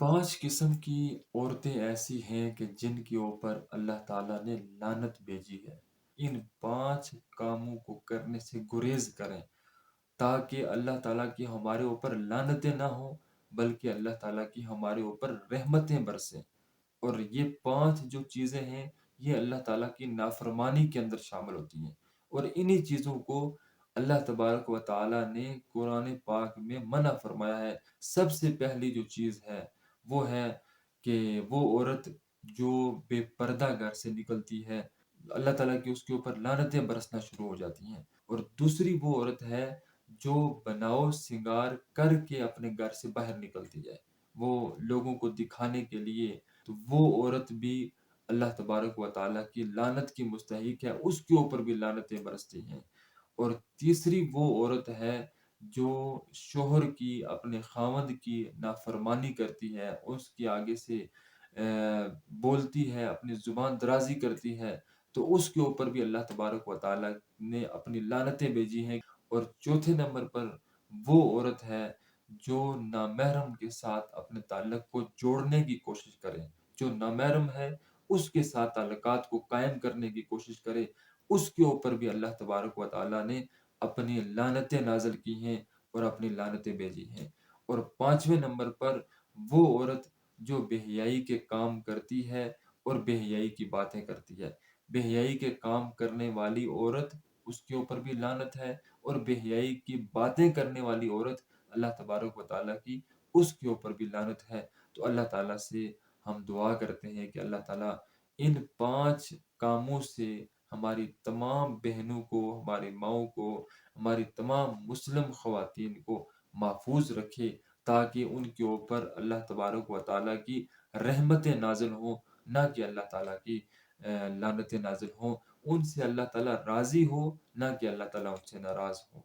5 قسم کی عورتیں ایسی ہیں کہ جن کے اوپر اللہ تعالیٰ نے لعنت بھیجی ہے۔ ان 5 کاموں کو کرنے سے گریز کریں تاکہ اللہ تعالیٰ کی ہمارے اوپر لعنتیں نہ ہوں، بلکہ اللہ تعالیٰ کی ہمارے اوپر رحمتیں برسیں۔ اور یہ 5 جو چیزیں ہیں یہ اللہ تعالیٰ کی نافرمانی کے اندر شامل ہوتی ہیں، اور انہی چیزوں کو اللہ تبارک و تعالیٰ نے قرآن پاک میں منع فرمایا ہے۔ سب سے پہلی جو چیز ہے وہ ہے کہ وہ عورت جو بے پردہ گھر سے نکلتی ہے، اللہ تعالیٰ کی اس کے اوپر لعنتیں برسنا شروع ہو جاتی ہیں۔ اور دوسری وہ عورت ہے جو بناؤ سنگار کر کے اپنے گھر سے باہر نکلتی ہے، وہ لوگوں کو دکھانے کے لیے، تو وہ عورت بھی اللہ تبارک و تعالیٰ کی لعنت کی مستحق ہے، اس کے اوپر بھی لعنتیں برستی ہیں۔ اور تیسری وہ عورت ہے جو شوہر کی، اپنے خاوند کی نافرمانی کرتی ہے، اس کے آگے سے بولتی ہے، اپنی زبان درازی کرتی ہے، تو اس کے اوپر بھی اللہ تبارک و تعالیٰ نے اپنی لعنتیں بھیجی ہیں۔ اور چوتھے نمبر پر وہ عورت ہے جو نامحرم کے ساتھ اپنے تعلق کو جوڑنے کی کوشش کرے، جو نامحرم ہے اس کے ساتھ تعلقات کو قائم کرنے کی کوشش کرے، اس کے اوپر بھی اللہ تبارک و تعالیٰ نے اپنی لعنتیں نازل کی ہیں اور اپنی لعنتیں بھیجی ہیں۔ اور 5ویں نمبر پر وہ عورت جو بے حیائی کے کام کرتی ہے اور بے حیائی کی باتیں کرتی ہے۔ بے حیائی کے کام کرنے والی عورت، اس کے اوپر بھی لعنت ہے، اور بے حیائی کی باتیں کرنے والی عورت، اللہ تبارک و تعالیٰ کی اس کے اوپر بھی لعنت ہے۔ تو اللہ تعالیٰ سے ہم دعا کرتے ہیں کہ اللہ تعالیٰ ان 5 کاموں سے ہماری تمام بہنوں کو، ہماری ماؤں کو، ہماری تمام مسلم خواتین کو محفوظ رکھے، تاکہ ان کے اوپر اللہ تبارک و تعالیٰ کی رحمتیں نازل ہوں، نہ کہ اللہ تعالیٰ کی لعنتیں نازل ہوں۔ ان سے اللہ تعالیٰ راضی ہو، نہ کہ اللہ تعالیٰ ان سے ناراض ہو۔